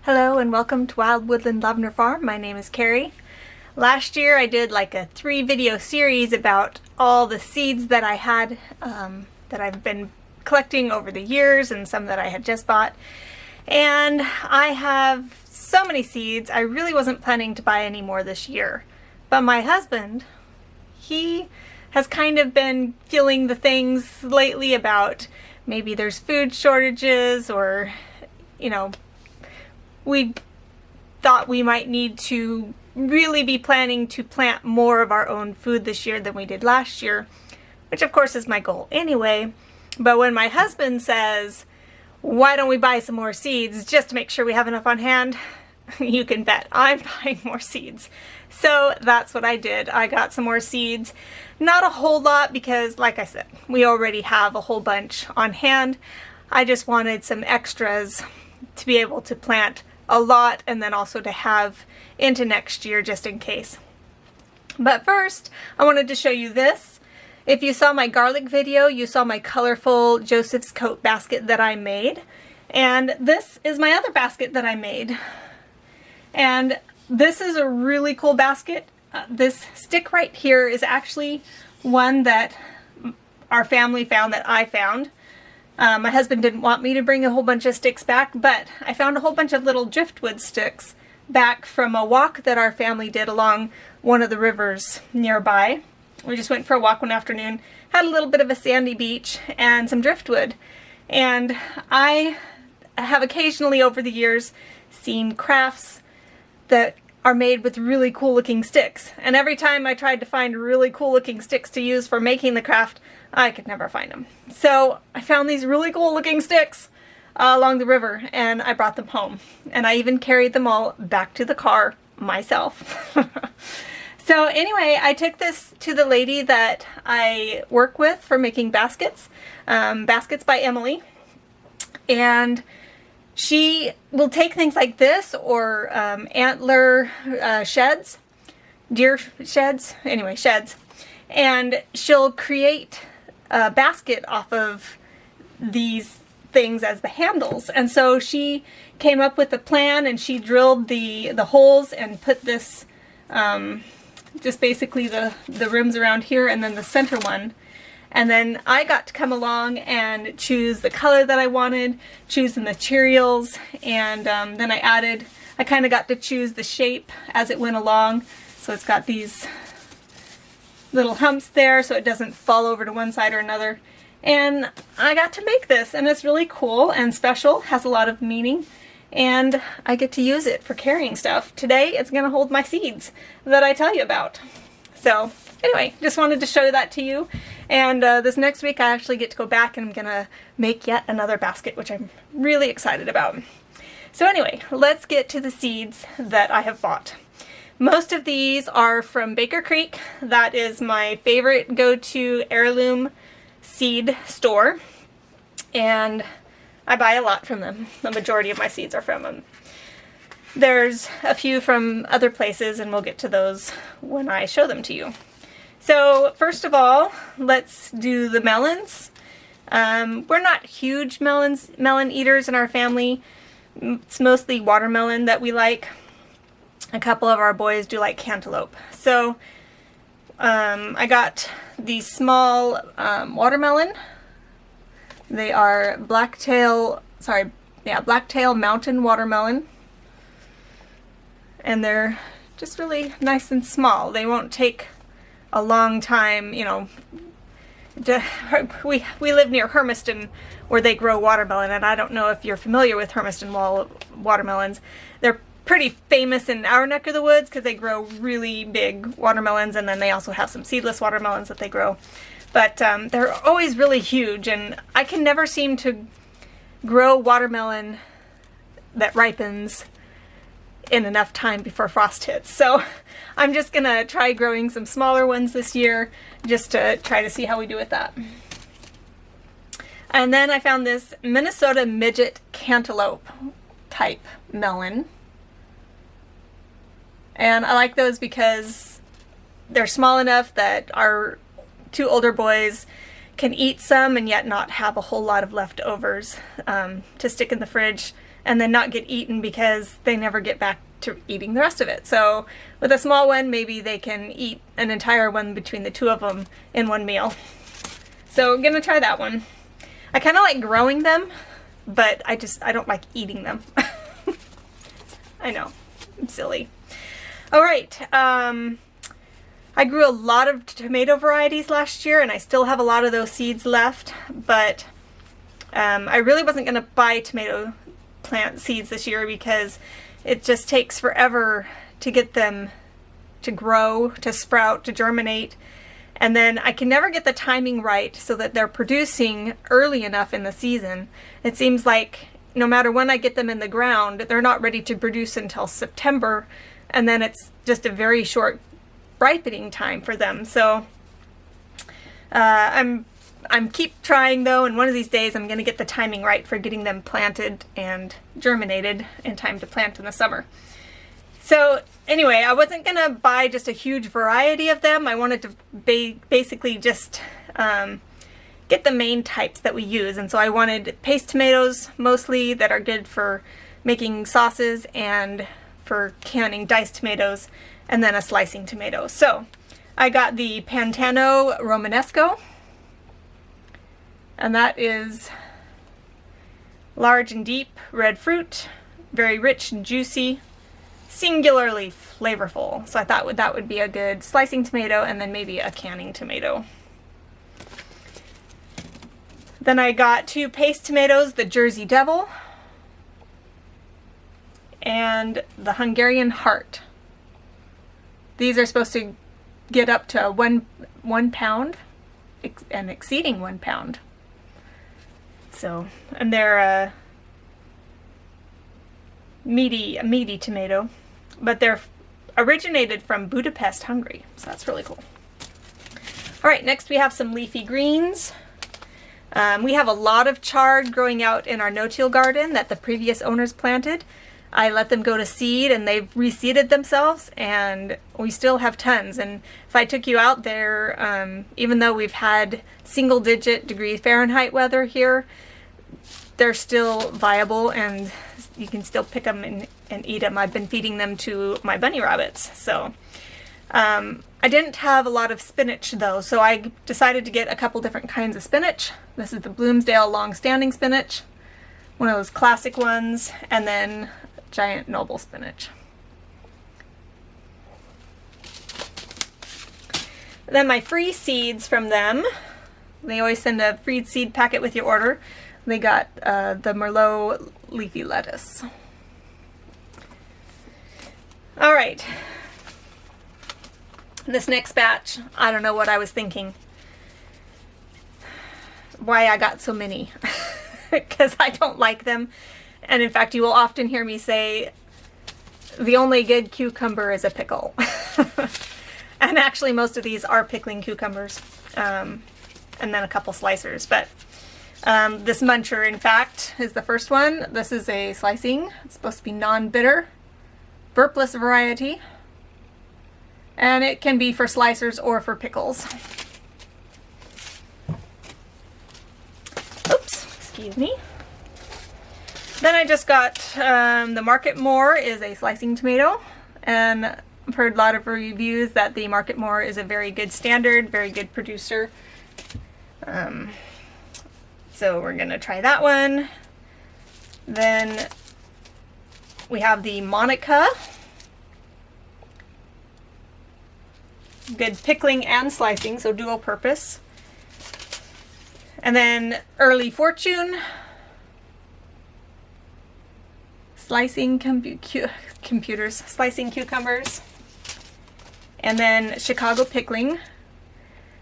Hello and welcome to Wild Woodland Lavender Farm. My name is Carrie. Last year I did like a 3-video series about all the seeds that I had that I've been collecting over the years and some that I had just bought. And I have so many seeds, I really wasn't planning to buy any more this year. But my husband, he has kind of been feeling the things lately about maybe there's food shortages or, you know, we thought we might need to really be planning to plant more of our own food this year than we did last year, which of course is my goal anyway. But when my husband says, why don't we buy some more seeds just to make sure we have enough on hand, you can bet I'm buying more seeds. So that's what I did. I got some more seeds. Not a whole lot because, like I said, we already have a whole bunch on hand. I just wanted some extras to be able to plant a lot and then also to have into next year just in case. But first, I wanted to show you this. If you saw my garlic video, you saw my colorful Joseph's Coat basket that I made. And this is my other basket that I made. And this is a really cool basket. This stick right here is actually one that our family found that I found. My husband didn't want me to bring a whole bunch of sticks back, but I found a whole bunch of little driftwood sticks back from a walk that our family did along one of the rivers nearby. We just went for a walk one afternoon, had a little bit of a sandy beach and some driftwood. And I have occasionally over the years seen crafts that are made with really cool looking sticks. And every time I tried to find really cool looking sticks to use for making the craft, I could never find them. So I found these really cool looking sticks along the river and I brought them home. And I even carried them all back to the car myself. So anyway, I took this to the lady that I work with for making baskets, Baskets by Emily. And she will take things like this or antler sheds, deer sheds, anyway, sheds. And she'll create a basket off of these things as the handles. And so she came up with a plan and she drilled the holes and put this, just basically the rims around here and then the center one. And then I got to come along and choose the color that I wanted, choose the materials, and then I kind of got to choose the shape as it went along. So it's got these little humps there so it doesn't fall over to one side or another. And I got to make this and it's really cool and special, has a lot of meaning, and I get to use it for carrying stuff. Today it's going to hold my seeds that I tell you about. So anyway, just wanted to show that to you. And this next week I actually get to go back and I'm going to make yet another basket, which I'm really excited about. So anyway, let's get to the seeds that I have bought. Most of these are from Baker Creek. That is my favorite go-to heirloom seed store. And I buy a lot from them. The majority of my seeds are from them. There's a few from other places and we'll get to those when I show them to you. So first of all, let's do the melons. We're not huge melon eaters in our family. It's mostly watermelon that we like. A couple of our boys do like cantaloupe. So I got these small watermelon. They are blacktail mountain watermelon. And they're just really nice and small. They won't take a long time, you know. We live near Hermiston where they grow watermelon, and I don't know if you're familiar with Hermiston watermelons. They're pretty famous in our neck of the woods because they grow really big watermelons, and then they also have some seedless watermelons that they grow. But they're always really huge, and I can never seem to grow watermelon that ripens in enough time before frost hits. So I'm just gonna try growing some smaller ones this year just to try to see how we do with that. And then I found this Minnesota midget cantaloupe type melon. And I like those because they're small enough that our 2 older boys can eat some and yet not have a whole lot of leftovers to stick in the fridge and then not get eaten because they never get back to eating the rest of it. So with a small one, maybe they can eat an entire one between the two of them in one meal. So I'm gonna try that one. I kind of like growing them, but I don't like eating them. I know, I'm silly. All right, I grew a lot of tomato varieties last year, and I still have a lot of those seeds left, but I really wasn't going to buy tomato plant seeds this year because it just takes forever to get them to grow, to sprout, to germinate, and then I can never get the timing right so that they're producing early enough in the season. It seems like no matter when I get them in the ground, they're not ready to produce until September, and then it's just a very short ripening time for them. So I'm keep trying though, and one of these days I'm going to get the timing right for getting them planted and germinated in time to plant in the summer. So anyway, I wasn't going to buy just a huge variety of them. I wanted to basically just get the main types that we use, and so I wanted paste tomatoes mostly that are good for making sauces and for canning diced tomatoes, and then a slicing tomato. So I got the Pantano Romanesco, and that is large and deep red fruit, very rich and juicy, singularly flavorful. So I thought that would be a good slicing tomato, and then maybe a canning tomato. Then I got 2 paste tomatoes, the Jersey Devil and the Hungarian Heart. These are supposed to get up to one pound and exceeding 1 pound. So, and they're a meaty tomato, but they're originated from Budapest, Hungary. So that's really cool. All right, next we have some leafy greens. We have a lot of chard growing out in our no-till garden that the previous owners planted. I let them go to seed and they've reseeded themselves, and we still have tons. And if I took you out there, even though we've had single-digit degree Fahrenheit weather here, they're still viable and you can still pick them and eat them. I've been feeding them to my bunny rabbits. So I didn't have a lot of spinach though, so I decided to get a couple different kinds of spinach. This is the Bloomsdale long-standing spinach, one of those classic ones, and then giant noble spinach. Then my free seeds from them, they always send a free seed packet with your order. They got the Merlot leafy lettuce. All right. This next batch, I don't know what I was thinking. Why I got so many. Because I don't like them. And in fact, you will often hear me say, the only good cucumber is a pickle. And actually most of these are pickling cucumbers. And then a couple slicers. But this muncher, in fact, is the first one. This is a slicing. It's supposed to be non-bitter, burpless variety. And it can be for slicers or for pickles. Oops, excuse me. Then I just got the Market More is a slicing tomato, and I've heard a lot of reviews that the Market More is a very good standard, very good producer. So we're gonna try that one. Then we have the Monica. Good pickling and slicing, so dual purpose. And then Early Fortune. Slicing slicing cucumbers. And then Chicago Pickling.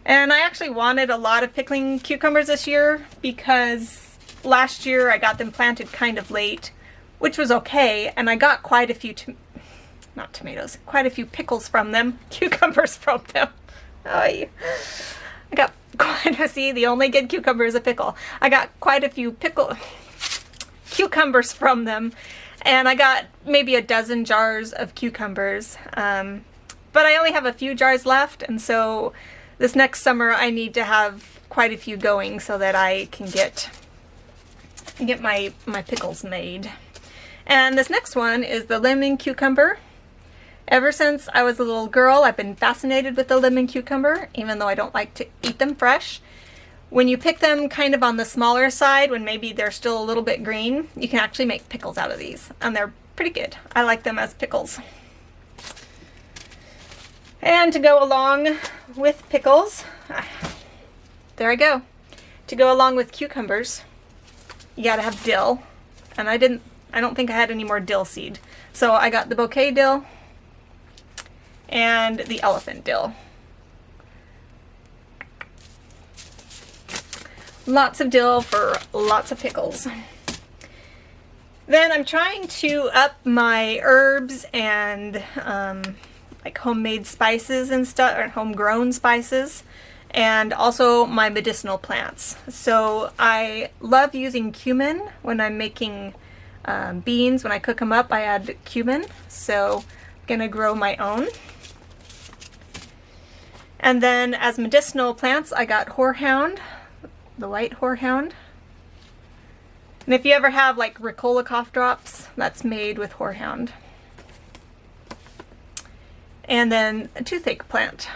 And I actually wanted a lot of pickling cucumbers this year because last year I got them planted kind of late, which was okay, and I got quite a few not tomatoes, quite a few pickles from them, cucumbers from them. I got quite a, see, the only good cucumber is a pickle. I got quite a few cucumbers from them, and I got maybe a dozen jars of cucumbers. But I only have a few jars left, and so this next summer I need to have quite a few going so that I can get my pickles made. And this next one is the lemon cucumber. Ever since I was a little girl, I've been fascinated with the lemon cucumber, even though I don't like to eat them fresh. When you pick them kind of on the smaller side, when maybe they're still a little bit green, you can actually make pickles out of these, and they're pretty good. I like them as pickles. And to go along with pickles, there I go. To go along with cucumbers, you gotta have dill. And I don't think I had any more dill seed. So I got the bouquet dill and the elephant dill. Lots of dill for lots of pickles. Then I'm trying to up my herbs and like homemade spices and stuff, or homegrown spices, and also my medicinal plants. So I love using cumin when I'm making beans. When I cook them up, I add cumin. So I'm gonna grow my own. And then as medicinal plants, I got horehound, the white horehound. And if you ever have like Ricola cough drops, that's made with horehound. And then a toothache plant.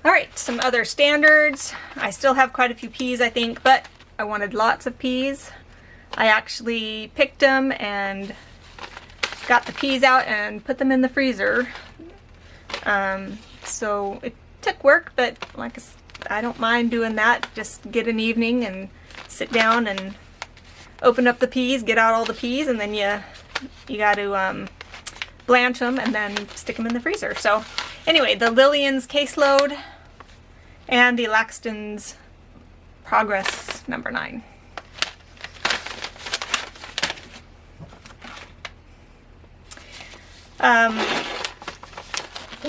All right, some other standards. I still have quite a few peas, I think, but I wanted lots of peas. I actually picked them and got the peas out and put them in the freezer. So it took work, but like I don't mind doing that. Just get an evening and sit down and open up the peas, get out all the peas, and then you got to blanch them and then stick them in the freezer. So anyway, the Lillian's caseload and the Laxton's Progress number 9.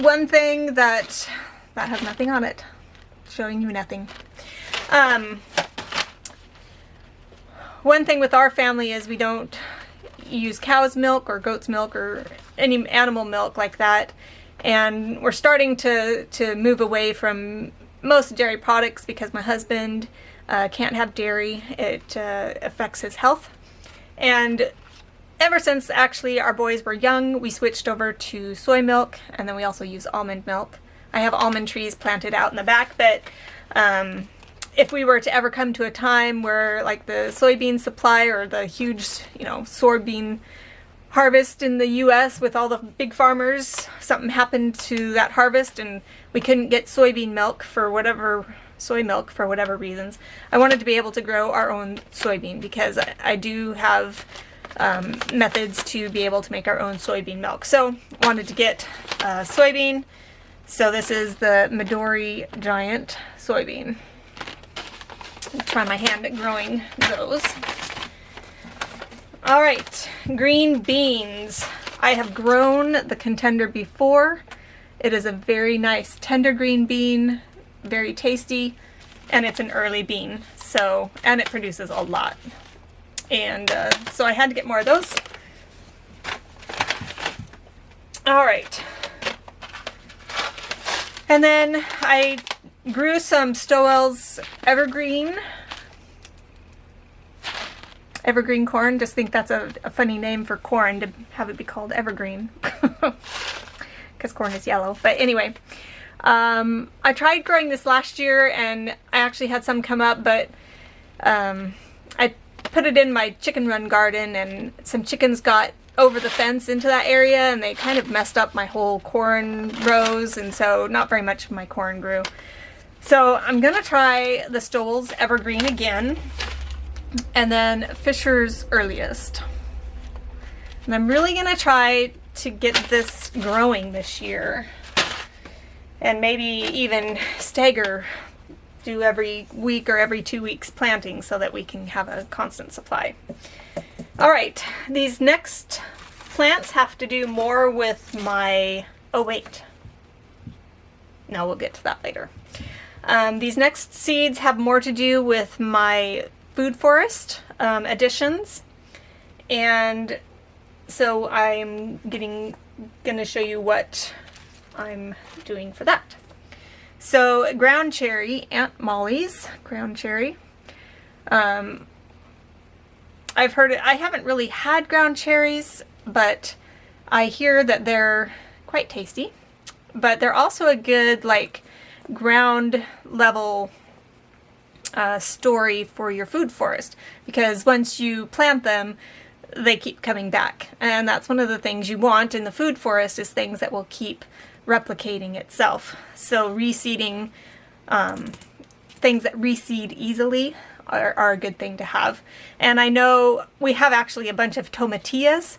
One thing that has nothing on it, showing you nothing. One thing with our family is we don't use cow's milk or goat's milk or any animal milk like that, and we're starting to move away from most dairy products because my husband can't have dairy. It affects his health. And ever since actually our boys were young, we switched over to soy milk, and then we also use almond milk. I have almond trees planted out in the back, but if we were to ever come to a time where like the soybean supply or the huge, soybean harvest in the US with all the big farmers, something happened to that harvest and we couldn't get soy milk for whatever reasons, I wanted to be able to grow our own soybean, because I do have methods to be able to make our own soybean milk. So wanted to get soybean. So this is the Midori Giant soybean. I'll try my hand at growing those. All right, green beans. I have grown the Contender before. It is a very nice tender green bean, very tasty, and it's an early bean. So, and it produces a lot. And so I had to get more of those. All right. And then I grew some Stowell's Evergreen Corn. Just think that's a funny name for corn, to have it be called Evergreen. Because corn is yellow. But anyway, I tried growing this last year and I actually had some come up, but I put it in my chicken run garden and some chickens got over the fence into that area and they kind of messed up my whole corn rows, and so not very much of my corn grew. So I'm gonna try the Stowell's Evergreen again, and then Fisher's Earliest. And I'm really gonna try to get this growing this year, and maybe even stagger, do every week or every 2 weeks planting so that we can have a constant supply. All right, these next plants have to do more with my, oh wait, no, we'll get to that later. These next seeds have more to do with my food forest additions, and so I'm gonna show you what I'm doing for that. So ground cherry, Aunt Molly's ground cherry. I've heard it, I haven't really had ground cherries, but I hear that they're quite tasty. But they're also a good, like, ground level story for your food forest, because once you plant them, they keep coming back. And that's one of the things you want in the food forest, is things that will keep replicating itself. So reseeding, things that reseed easily are a good thing to have. And I know we have actually a bunch of tomatillas,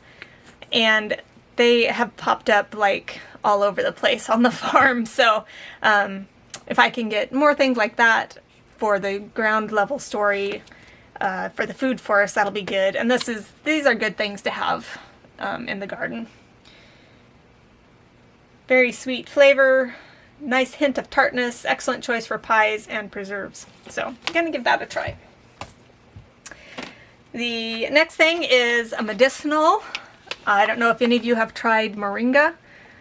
and they have popped up like all over the place on the farm. So if I can get more things like that for the ground level story, for the food forest, that'll be good. And these are good things to have in the garden. Very sweet flavor, nice hint of tartness, excellent choice for pies and preserves. So I'm gonna give that a try. The next thing is a medicinal. I don't know if any of you have tried Moringa.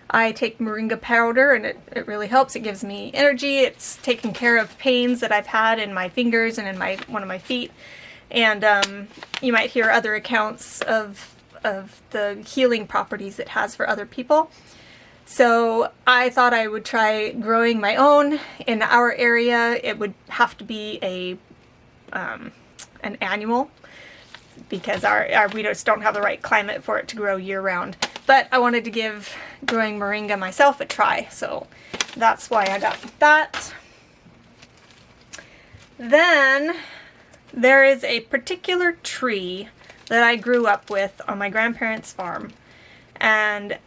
I take Moringa powder, and it really helps. It gives me energy. It's taken care of pains that I've had in my fingers and in one of my feet. And you might hear other accounts of the healing properties it has for other people. So I thought I would try growing my own in our area. It would have to be an annual, because we just don't have the right climate for it to grow year round. But I wanted to give growing Moringa myself a try, so that's why I got that. Then there is a particular tree that I grew up with on my grandparents' farm, and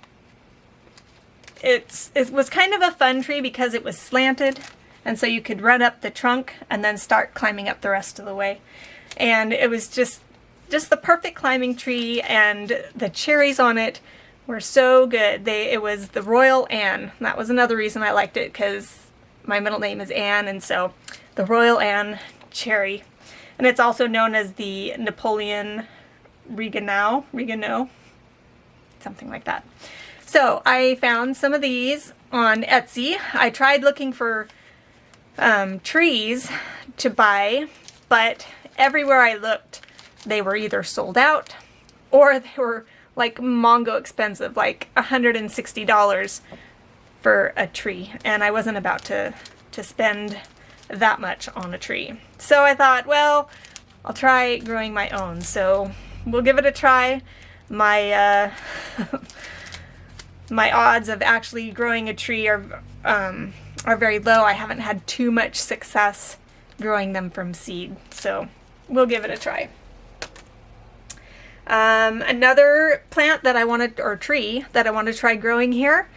it was kind of a fun tree because it was slanted, and so you could run up the trunk and then start climbing up the rest of the way. And it was just the perfect climbing tree, and the cherries on it were so good. It was the Royal Anne. That was another reason I liked it, because my middle name is Anne, and so the Royal Anne cherry. And it's also known as the Napoleon Regano, something like that. So I found some of these on Etsy. I tried looking for trees to buy, but everywhere I looked, they were either sold out or they were like mongo expensive, like $160 for a tree. And I wasn't about to spend that much on a tree. So I thought, well, I'll try growing my own. So we'll give it a try. My my odds of actually growing a tree are very low. I haven't had too much success growing them from seed, so we'll give it a try. Another plant that I wanted, or tree that I want to try growing here.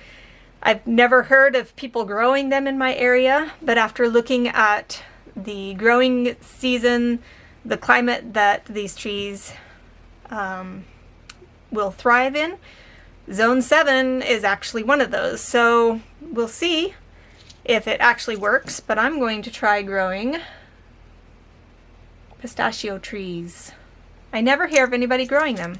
I've never heard of people growing them in my area, but after looking at the growing season, the climate that these trees will thrive in, Zone 7 is actually one of those. So we'll see if it actually works, but I'm going to try growing pistachio trees. I never hear of anybody growing them,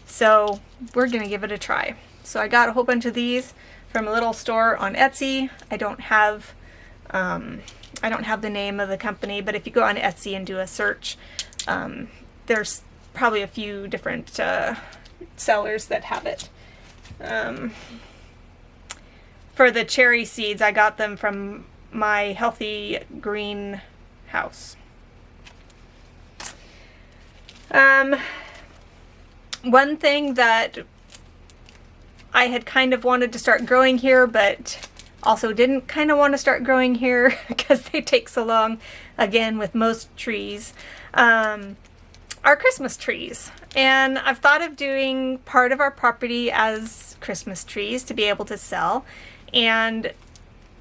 so we're going to give it a try. So I got a whole bunch of these from a little store on Etsy. I don't have the name of the company, but if you go on Etsy and do a search, there's probably a few different sellers that have it. For the cherry seeds, I got them from my healthy greenhouse. One thing that I had kind of wanted to start growing here, but also didn't kind of want to start growing here because they take so long, again with most trees, are Christmas trees. And I've thought of doing part of our property as Christmas trees to be able to sell. And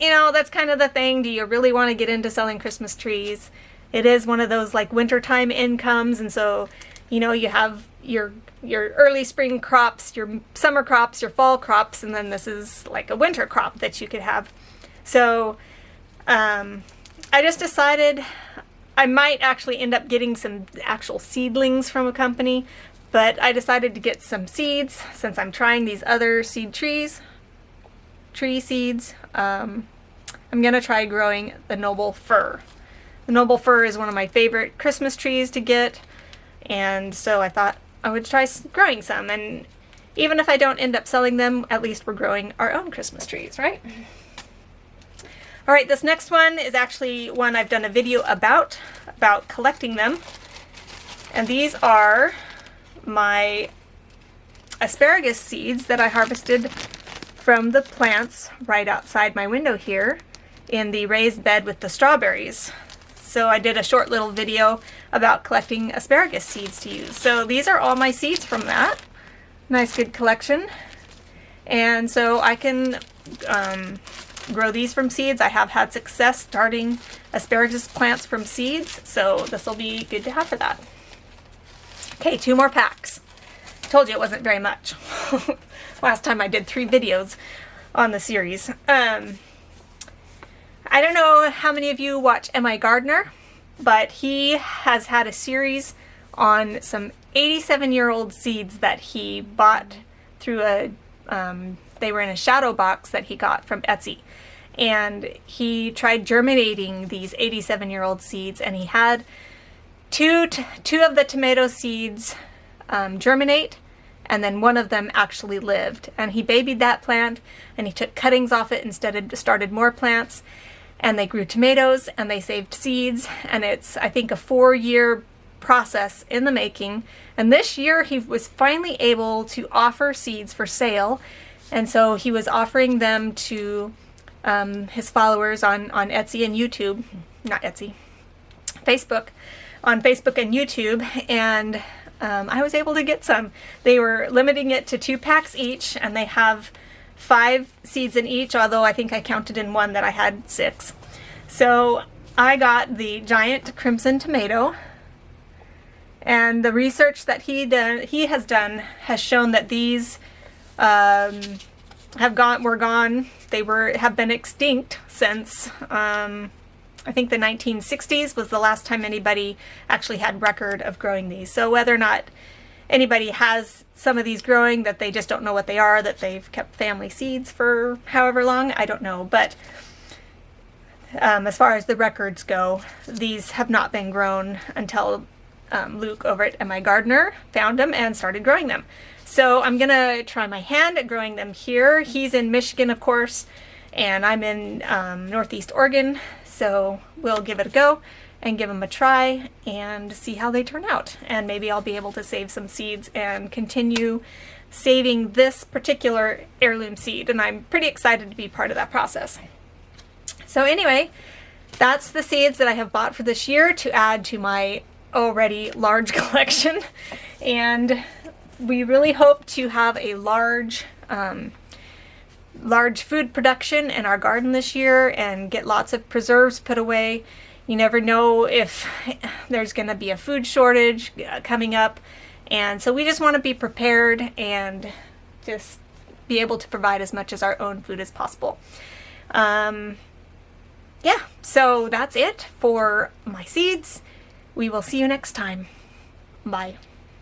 you know, that's kind of the thing. Do you really want to get into selling Christmas trees? It is one of those like wintertime incomes, and so you know, you have your early spring crops, your summer crops, your fall crops, and then this is like a winter crop that you could have. So I just decided I might actually end up getting some actual seedlings from a company, but I decided to get some seeds since I'm trying these other tree seeds. I'm gonna try growing the noble fir. The noble fir is one of my favorite Christmas trees to get, and so I thought I would try growing some, and even if I don't end up selling them, at least we're growing our own Christmas trees, right? All right, this next one is actually one I've done a video about collecting them, and these are my asparagus seeds that I harvested from the plants right outside my window here in the raised bed with the strawberries. So I did a short little video about collecting asparagus seeds to use. So these are all my seeds from that. Nice good collection. And so I can grow these from seeds. I have had success starting asparagus plants from seeds, so this will be good to have for that. Okay, 2 more packs. Told you it wasn't very much. Last time I did 3 videos on the series. I don't know how many of you watch M.I. Gardener, but he has had a series on some 87-year-old seeds that he bought through a, they were in a shadow box that he got from Etsy. And he tried germinating these 87-year-old seeds, and he had two of the tomato seeds germinate, and then one of them actually lived. And he babied that plant, and he took cuttings off it and started more plants, and they grew tomatoes, and they saved seeds, and it's, I think, a 4-year process in the making. And this year he was finally able to offer seeds for sale, and so he was offering them to his followers on Etsy and YouTube, not Etsy, Facebook, on Facebook and YouTube, and I was able to get some. They were limiting it to 2 packs each, and they have 5 seeds in each, although I think I counted in one that I had 6. So I got the giant crimson tomato, and the research that he has done has shown that these have been extinct since I think the 1960s was the last time anybody actually had record of growing these. So whether or not anybody has some of these growing that they just don't know what they are, that they've kept family seeds for however long, I don't know. But as far as the records go, these have not been grown until Luke over at M.I. Gardener found them and started growing them. So I'm going to try my hand at growing them here. He's in Michigan, of course, and I'm in Northeast Oregon. So we'll give it a go and give them a try and see how they turn out. And maybe I'll be able to save some seeds and continue saving this particular heirloom seed. And I'm pretty excited to be part of that process. So anyway, that's the seeds that I have bought for this year to add to my already large collection. And we really hope to have a large food production in our garden this year and get lots of preserves put away. You never know if there's going to be a food shortage coming up, and so we just want to be prepared and just be able to provide as much as our own food as possible. Yeah, so that's it for my seeds. We will see you next time. Bye.